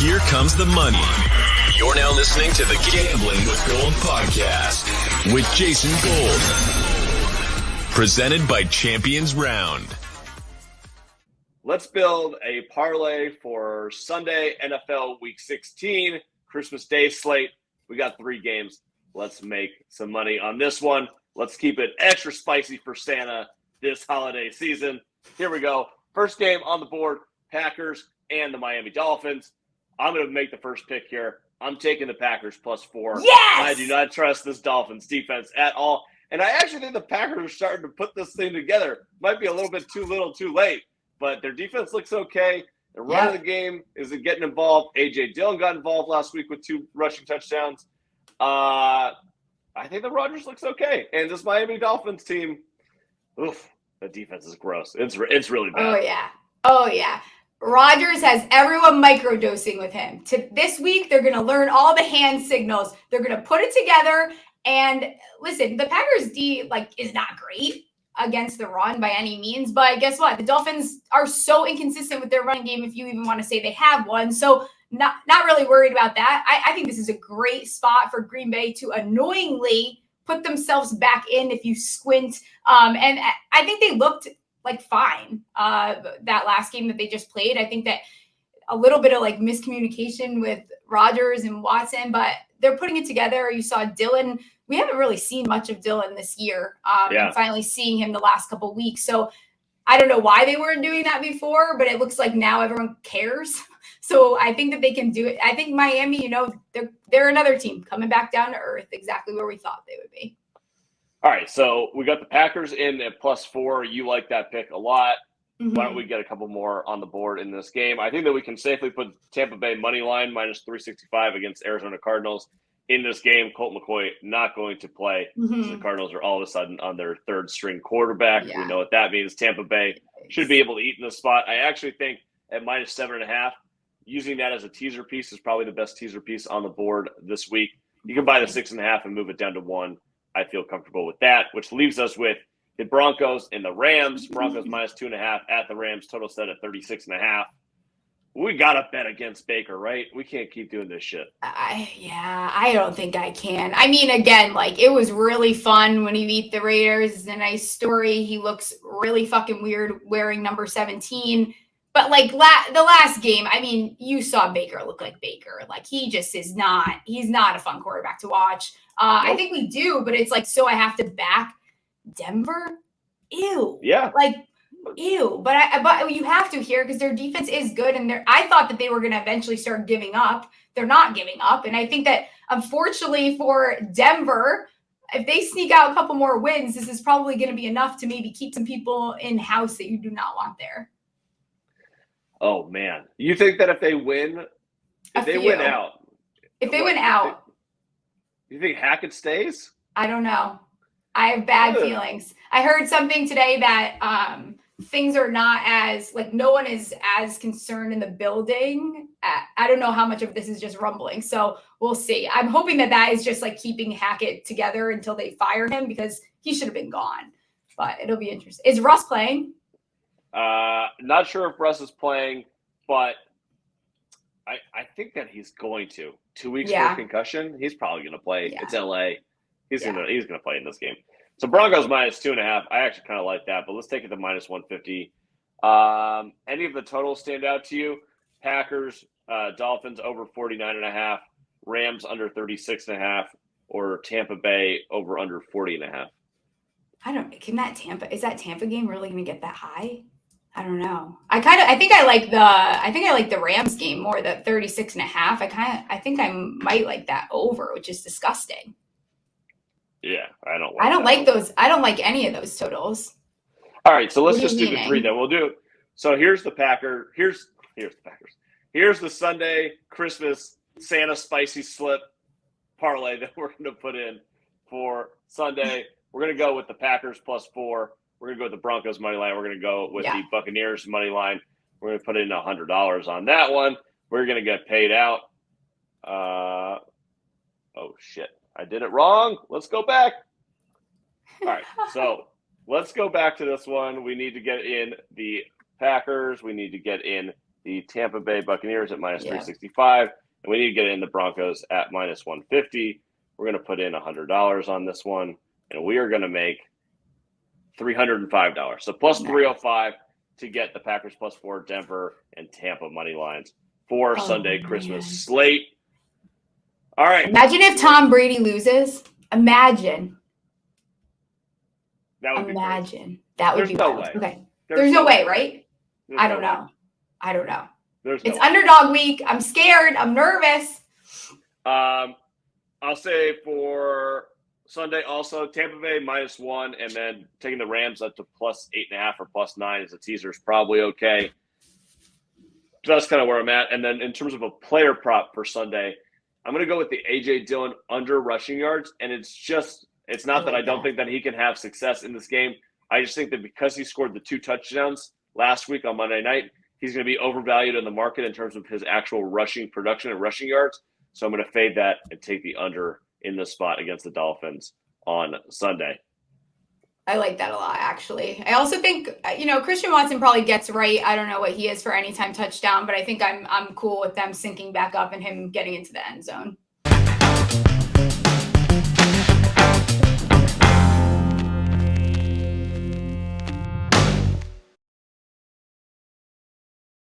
Here comes the money. You're now listening to the Gambling with Gold podcast with Jason Gold. Presented by Champions Round. Let's build a parlay for Sunday, NFL Week 16, Christmas Day slate. We got 3 games. Let's make some money on this one. Let's keep it extra spicy for Santa this holiday season. Here we go. First game on the board, Packers and the Miami Dolphins. I'm going to make the first pick here. I'm taking the Packers +4. Yes! I do not trust this Dolphins defense at all. And I actually think the Packers are starting to put this thing together. Might be a little bit too little, too late. But their defense looks okay. The run of the game isn't getting involved. A.J. Dillon got involved last week with 2 rushing touchdowns. I think the Rodgers looks okay. And this Miami Dolphins team, oof, the defense is gross. It's really bad. Oh, yeah. Rodgers has everyone microdosing with him. This week, they're going to learn all the hand signals. They're going to put it together. And listen, the Packers D is not great against the run by any means. But guess what? The Dolphins are so inconsistent with their running game, if you even want to say they have one. So not really worried about that. I think this is a great spot for Green Bay to annoyingly put themselves back in if you squint. And I think they looked fine that last game that they just played. I think that a little bit of miscommunication with Rodgers and Watson, but they're putting it together. You saw Dillon. We haven't really seen much of Dillon this year. And finally seeing him the last couple of weeks. So I don't know why they weren't doing that before, but it looks like now everyone cares. So I think that they can do it. I think Miami, they're another team coming back down to earth, exactly where we thought they would be. All right, so we got the Packers in at +4. You like that pick a lot. Mm-hmm. Why don't we get a couple more on the board in this game? I think that we can safely put Tampa Bay money line -365 against Arizona Cardinals in this game. Colt McCoy not going to play. Mm-hmm. So the Cardinals are all of a sudden on their 3rd string quarterback. Yeah. We know what that means. Tampa Bay should be able to eat in this spot. I actually think at -7.5, using that as a teaser piece is probably the best teaser piece on the board this week. You can buy the 6.5 and move it down to 1. I feel comfortable with that, which leaves us with the Broncos and the Rams. Broncos -2.5 at the Rams, total set at 36.5. We got to bet against Baker, right? We can't keep doing this shit. I don't think I can. I mean, again, it was really fun when he beat the Raiders. It's a nice story. He looks really fucking weird wearing number 17. But the last game, I mean, you saw Baker look like Baker. He just is not, he's not a fun quarterback to watch. Nope. I think we do, but it's so I have to back Denver. Ew. Yeah. Ew. But you have to here because their defense is good. And I thought that they were going to eventually start giving up. They're not giving up. And I think that unfortunately for Denver, if they sneak out a couple more wins, this is probably going to be enough to maybe keep some people in house that you do not want there. Oh, man. You think that if they win out. You think Hackett stays? I don't know. I have bad feelings. I heard something today that things are not as, no one is as concerned in the building. I don't know how much of this is just rumbling. So we'll see. I'm hoping that is just keeping Hackett together until they fire him because he should have been gone. But it'll be interesting. Is Russ playing? Not sure if Russ is playing, but I think that he's going to. 2 weeks for concussion, he's probably going to play. Yeah. It's LA. He's gonna play in this game. So Broncos -2.5. I actually kind of like that, but let's take it to -150. Any of the totals stand out to you? Packers, Dolphins over 49.5, Rams under 36.5, or Tampa Bay over under 40.5. Is that Tampa game really going to get that high? I don't know. I think I like the Rams game more, the 36.5. I think I might like that over, which is disgusting. Yeah, I don't like those. I don't like any of those totals. All right, so let's just do the 3 then. We'll do. So here's the Packers. Here's the Packers. Here's the Sunday Christmas Santa spicy slip parlay that we're going to put in for Sunday. We're going to go with the Packers +4. We're going to go with the Broncos money line. We're going to go with the Buccaneers money line. We're going to put in $100 on that one. We're going to get paid out. Oh, shit. I did it wrong. Let's go back. All right. So let's go back to this one. We need to get in the Packers. We need to get in the Tampa Bay Buccaneers at minus 365, and we need to get in the Broncos at minus 150. We're going to put in $100 on this one, and we are going to make $305. So plus 305 to get the Packers plus 4, Denver and Tampa money lines for Sunday Christmas slate. All right. Imagine if Tom Brady loses. Imagine. That would be crazy. That would There's be no wild. way. Okay. There's no way, right? I don't know. It's underdog week. I'm scared. I'm nervous. I'll say for Sunday also Tampa Bay -1, and then taking the Rams up to plus 8.5 or plus 9 as a teaser is probably okay. So that's kind of where I'm at. And then in terms of a player prop for Sunday, I'm going to go with the A.J. Dillon under rushing yards. And it's not that I don't think that he can have success in this game. I just think that because he scored the 2 touchdowns last week on Monday night, he's going to be overvalued in the market in terms of his actual rushing production and rushing yards. So I'm going to fade that and take the under in this spot against the Dolphins on Sunday. I like that a lot, actually. I also think, Christian Watson probably gets right. I don't know what he is for anytime touchdown, but I think I'm cool with them syncing back up and him getting into the end zone.